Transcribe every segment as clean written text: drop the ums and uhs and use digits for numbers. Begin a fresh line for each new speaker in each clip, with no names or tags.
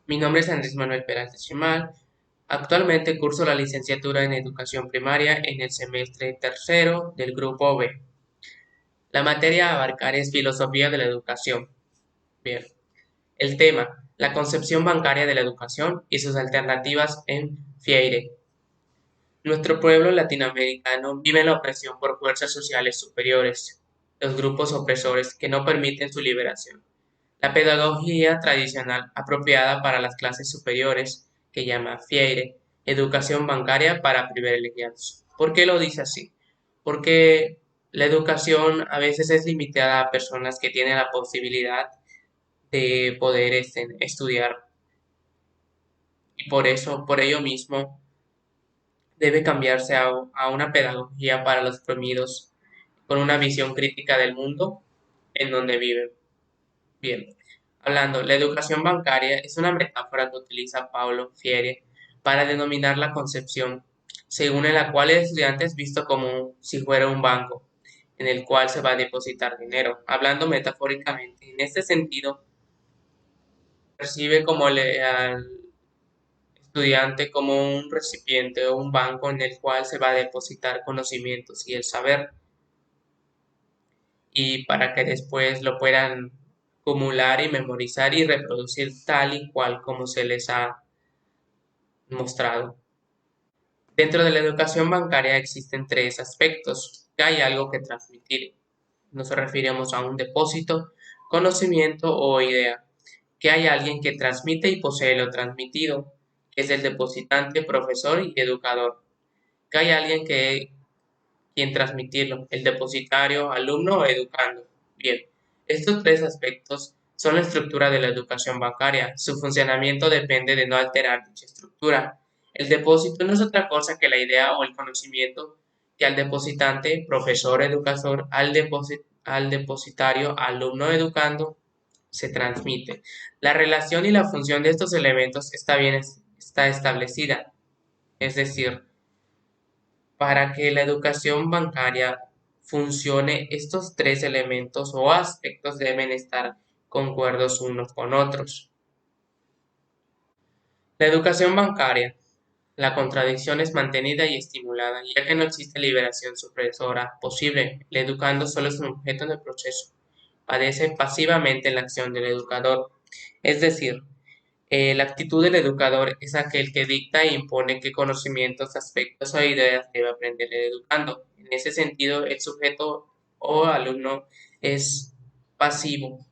Mi nombre es Andrés Manuel Peralta Chimal. Actualmente curso la licenciatura en Educación Primaria en el semestre tercero del Grupo B. La materia a abarcar es Filosofía de la Educación. Bien. El tema, la concepción bancaria de la educación y sus alternativas en FIEIRE. Nuestro pueblo latinoamericano vive la opresión por fuerzas sociales superiores, los grupos opresores que no permiten su liberación. La pedagogía tradicional apropiada para las clases superiores, que llama FIEIRE, educación bancaria para privilegiados. ¿Por qué lo dice así? Porque la educación a veces es limitada a personas que tienen la posibilidad de poder estudiar y por ello mismo, debe cambiarse a una pedagogía para los oprimidos con una visión crítica del mundo en donde viven. Bien, hablando, la educación bancaria es una metáfora que utiliza Paulo Freire para denominar la concepción, según en la cual el estudiante es visto como si fuera un banco, en el cual se va a depositar dinero. Hablando metafóricamente, en este sentido, percibe como al estudiante como un recipiente o un banco en el cual se va a depositar conocimientos y el saber, y para que después lo puedan acumular y memorizar y reproducir tal y cual como se les ha mostrado. Dentro de la educación bancaria existen tres aspectos, que hay algo que transmitir. Nos referimos a un depósito, conocimiento o idea, que hay alguien que transmite y posee lo transmitido, que es el depositante, profesor y educador, que hay alguien que quien transmitirlo, el depositario, alumno o educando. Bien, estos tres aspectos son la estructura de la educación bancaria. Su funcionamiento depende de no alterar dicha estructura. El depósito no es otra cosa que la idea o el conocimiento que al depositante, profesor, educador, al depositario, alumno, educando, se transmite. La relación y la función de estos elementos está establecida, es decir, para que la educación bancaria funcione, estos tres elementos o aspectos deben estar concuerdos unos con otros. La educación bancaria. La contradicción es mantenida y estimulada, ya que no existe liberación supresora posible. El educando solo es un objeto del proceso. Padece pasivamente la acción del educador. Es decir, la actitud del educador es aquel que dicta e impone qué conocimientos, aspectos o ideas debe aprender el educando. En ese sentido, el sujeto o alumno es pasivo,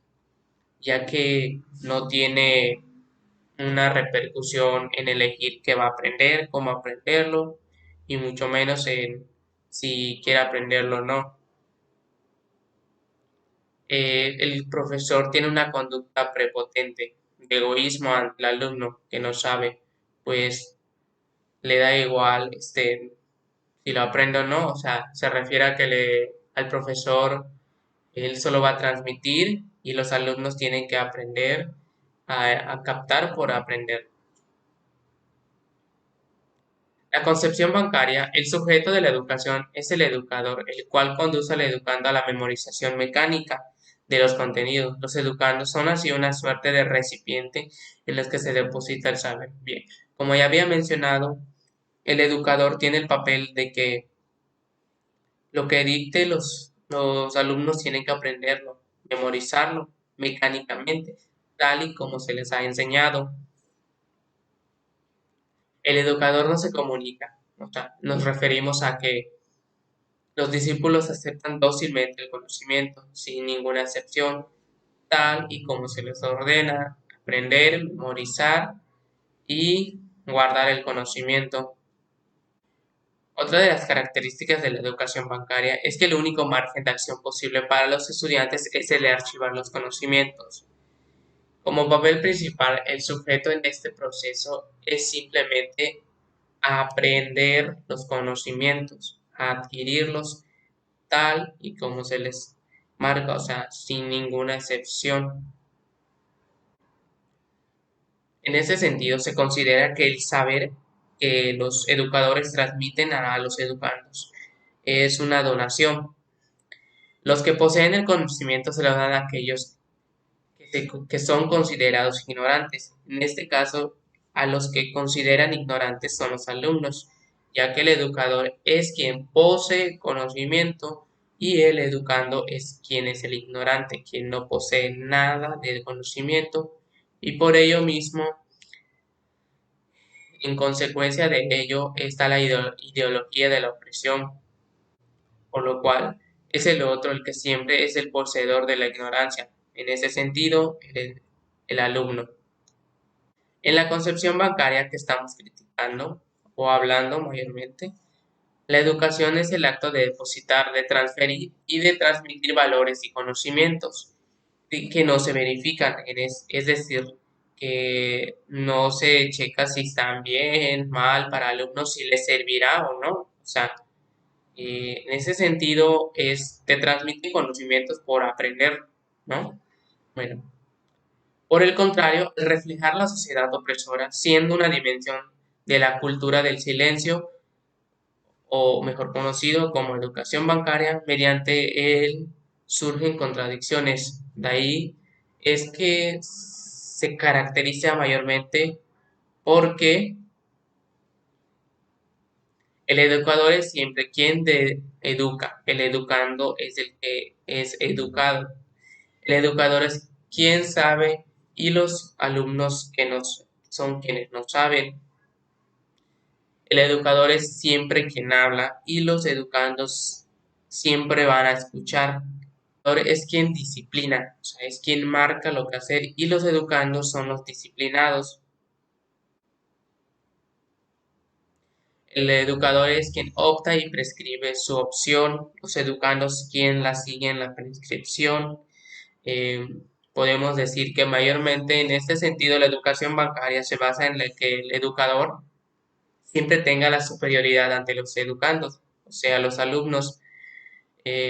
ya que no tiene una repercusión en elegir qué va a aprender, cómo aprenderlo, y mucho menos en si quiere aprenderlo o no. El profesor tiene una conducta prepotente, de egoísmo ante el alumno que no sabe, pues le da igual si lo aprende o no, o sea, se refiere a que al profesor él solo va a transmitir y los alumnos tienen que aprender a captar por aprender. La concepción bancaria, el sujeto de la educación es el educador, el cual conduce al educando a la memorización mecánica de los contenidos. Los educandos son así una suerte de recipiente en los que se deposita el saber. Bien, como ya había mencionado, el educador tiene el papel de que lo que dicte los alumnos tienen que aprenderlo, memorizarlo mecánicamente, tal y como se les ha enseñado. El educador no se comunica, o sea, nos referimos a que los discípulos aceptan dócilmente el conocimiento, sin ninguna excepción, tal y como se les ordena, aprender, memorizar y guardar el conocimiento. Otra de las características de la educación bancaria es que el único margen de acción posible para los estudiantes es el de archivar los conocimientos. Como papel principal, el sujeto en este proceso es simplemente aprender los conocimientos, adquirirlos tal y como se les marca, o sea, sin ninguna excepción. En ese sentido, se considera que el saber que los educadores transmiten a los educandos es una donación. Los que poseen el conocimiento se lo dan a aquellos que son considerados ignorantes. En este caso, a los que consideran ignorantes son los alumnos, ya que el educador es quien posee conocimiento y el educando es quien es el ignorante, quien no posee nada de conocimiento y por ello mismo, en consecuencia de ello, está la ideología de la opresión, por lo cual es el otro el que siempre es el poseedor de la ignorancia. En ese sentido, el alumno. En la concepción bancaria que estamos criticando o hablando mayormente, la educación es el acto de depositar, de transferir y de transmitir valores y conocimientos que no se verifican, es decir, que no se checa si están bien, mal para alumnos, si les servirá o no. O sea, en ese sentido te transmiten conocimientos por aprender, ¿no? Bueno, por el contrario, reflejar la sociedad opresora, siendo una dimensión de la cultura del silencio, o mejor conocido como educación bancaria, mediante él surgen contradicciones. De ahí es que se caracteriza mayormente porque el educador es siempre quien educa, el educando es el que es educado. El educador es quien sabe y los alumnos que nos son quienes no saben. El educador es siempre quien habla y los educandos siempre van a escuchar. El educador es quien disciplina, o sea, es quien marca lo que hacer y los educandos son los disciplinados. El educador es quien opta y prescribe su opción, los educandos quien la siguen la prescripción. Eh, Podemos decir que mayormente en este sentido la educación bancaria se basa en el que el educador siempre tenga la superioridad ante los educandos, o sea, los alumnos.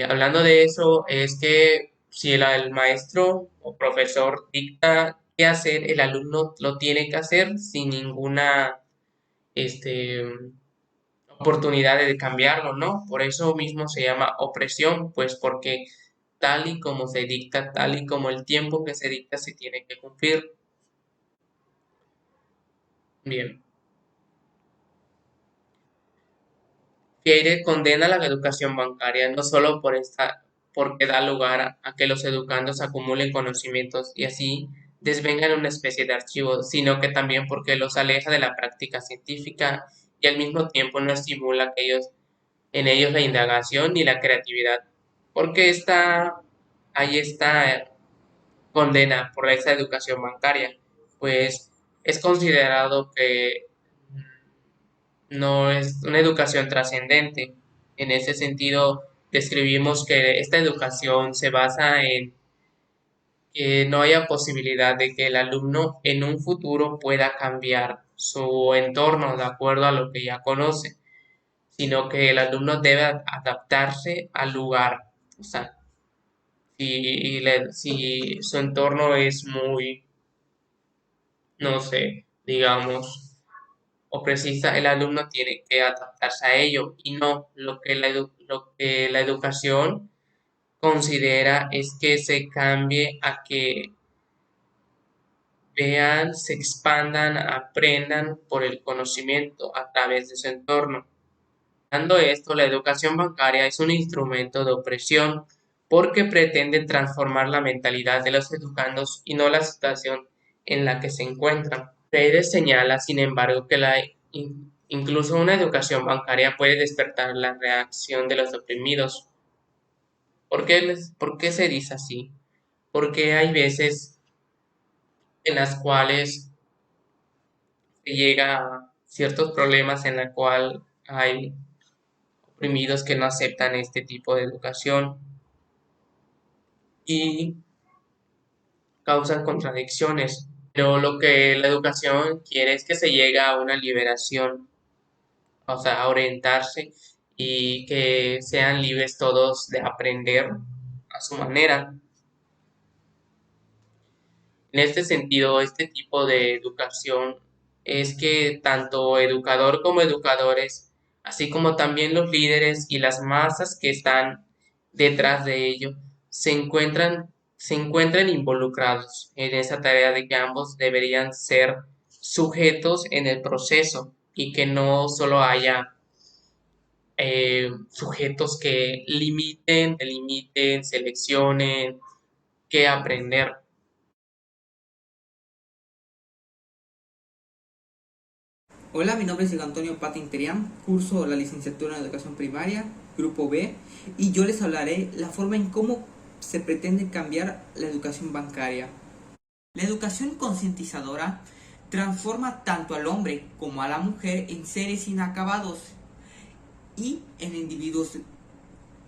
Hablando de eso, es que si el maestro o profesor dicta qué hacer, el alumno lo tiene que hacer sin ninguna este, oportunidad de cambiarlo, ¿no? Por eso mismo se llama opresión, pues porque tal y como se dicta, tal y como el tiempo que se dicta se tiene que cumplir. Bien. Freire condena la educación bancaria no solo porque da lugar a que los educandos acumulen conocimientos y así desvengan una especie de archivo, sino que también porque los aleja de la práctica científica y al mismo tiempo no estimula en ellos la indagación ni la creatividad, porque ahí está condena por esa educación bancaria, pues es considerado que no es una educación trascendente. En ese sentido, describimos que esta educación se basa en que no haya posibilidad de que el alumno en un futuro pueda cambiar su entorno de acuerdo a lo que ya conoce, sino que el alumno debe adaptarse al lugar. O sea, si su entorno es muy, no sé, digamos, o precisa, el alumno tiene que adaptarse a ello y no lo que la educación considera es que se cambie a que vean, se expandan, aprendan por el conocimiento a través de su entorno. Dando esto, la educación bancaria es un instrumento de opresión porque pretende transformar la mentalidad de los educandos y no la situación en la que se encuentran. Freire señala, sin embargo, que incluso una educación bancaria puede despertar la reacción de los oprimidos. ¿Por qué se dice así? Porque hay veces en las cuales se llega a ciertos problemas en la cual hay oprimidos que no aceptan este tipo de educación y causan contradicciones. Pero lo que la educación quiere es que se llegue a una liberación, o sea, a orientarse y que sean libres todos de aprender a su manera. En este sentido, este tipo de educación es que tanto educador como educadores, así como también los líderes y las masas que están detrás de ello, se encuentran se encuentren involucrados en esa tarea de que ambos deberían ser sujetos en el proceso y que no solo haya sujetos que limiten, delimiten, seleccionen qué aprender.
Hola, mi nombre es Diego Antonio Pata Interián, curso la licenciatura en Educación Primaria, Grupo B, y yo les hablaré la forma en cómo se pretende cambiar la educación bancaria. La educación concientizadora transforma tanto al hombre como a la mujer en seres inacabados y en individuos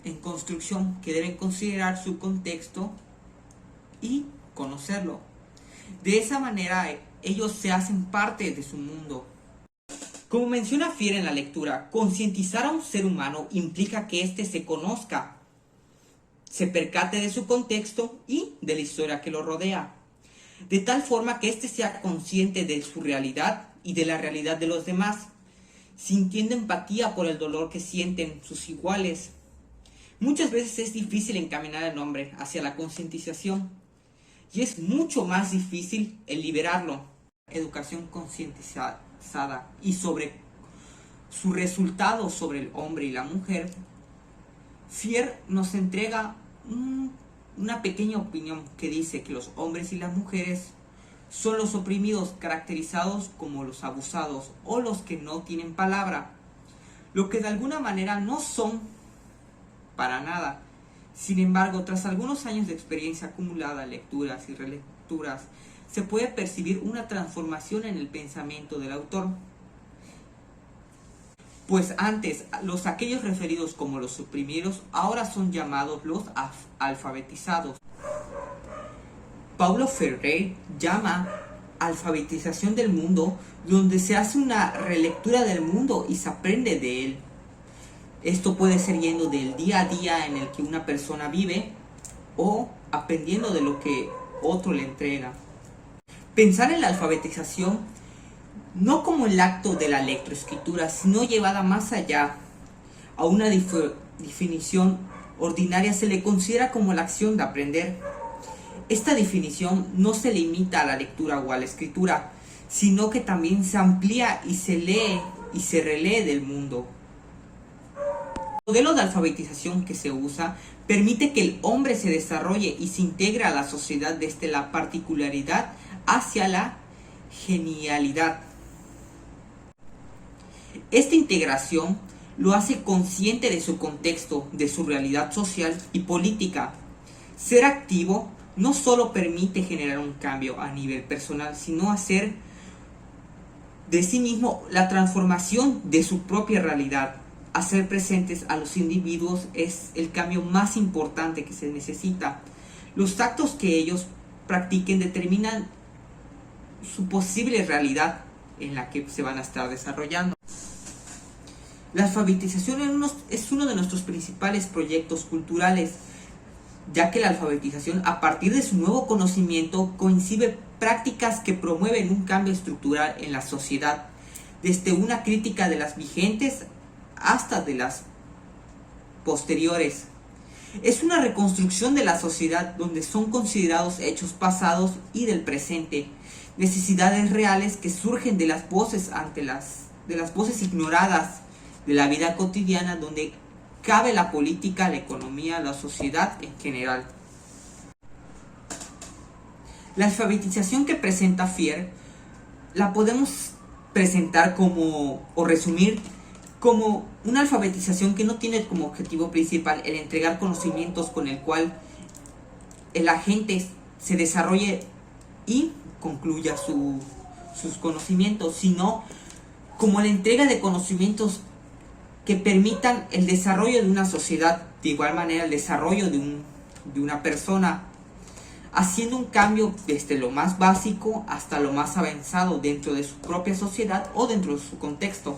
en construcción que deben considerar su contexto y conocerlo. De esa manera, ellos se hacen parte de su mundo. Como menciona Fier en la lectura, concientizar a un ser humano implica que éste se conozca, se percate de su contexto y de la historia que lo rodea, de tal forma que éste sea consciente de su realidad y de la realidad de los demás, sintiendo empatía por el dolor que sienten sus iguales. Muchas veces es difícil encaminar al hombre hacia la concientización y es mucho más difícil el liberarlo. Educación concientizada y sobre su resultado sobre el hombre y la mujer, Fier nos entrega una pequeña opinión que dice que los hombres y las mujeres son los oprimidos, caracterizados como los abusados o los que no tienen palabra, lo que de alguna manera no son para nada. Sin embargo, tras algunos años de experiencia acumulada, lecturas y relecturas, se puede percibir una transformación en el pensamiento del autor. Pues antes, aquellos referidos como los oprimidos, ahora son llamados los alfabetizados. Paulo Freire llama alfabetización del mundo, donde se hace una relectura del mundo y se aprende de él. Esto puede ser yendo del día a día en el que una persona vive o aprendiendo de lo que otro le entrega. Pensar en la alfabetización no como el acto de la lectoescritura, sino llevada más allá a una definición ordinaria, se le considera como la acción de aprender. Esta definición no se limita a la lectura o a la escritura, sino que también se amplía y se lee y se relee del mundo. El modelo de alfabetización que se usa permite que el hombre se desarrolle y se integre a la sociedad desde la particularidad hacia la genialidad. Esta integración lo hace consciente de su contexto, de su realidad social y política. Ser activo no solo permite generar un cambio a nivel personal, sino hacer de sí mismo la transformación de su propia realidad. Hacer presentes a los individuos es el cambio más importante que se necesita. Los actos que ellos practiquen determinan su posible realidad en la que se van a estar desarrollando. La alfabetización es uno de nuestros principales proyectos culturales, ya que la alfabetización, a partir de su nuevo conocimiento, concibe prácticas que promueven un cambio estructural en la sociedad, desde una crítica de las vigentes hasta de las posteriores. Es una reconstrucción de la sociedad donde son considerados hechos pasados y del presente, necesidades reales que surgen de las voces de las voces ignoradas de la vida cotidiana, donde cabe la política, la economía, la sociedad en general. La alfabetización que presenta Fier la podemos presentar o resumir como una alfabetización que no tiene como objetivo principal el entregar conocimientos con el cual el agente se desarrolle y concluya sus conocimientos, sino como la entrega de conocimientos que permitan el desarrollo de una sociedad, de igual manera el desarrollo de una persona, haciendo un cambio desde lo más básico hasta lo más avanzado dentro de su propia sociedad o dentro de su contexto.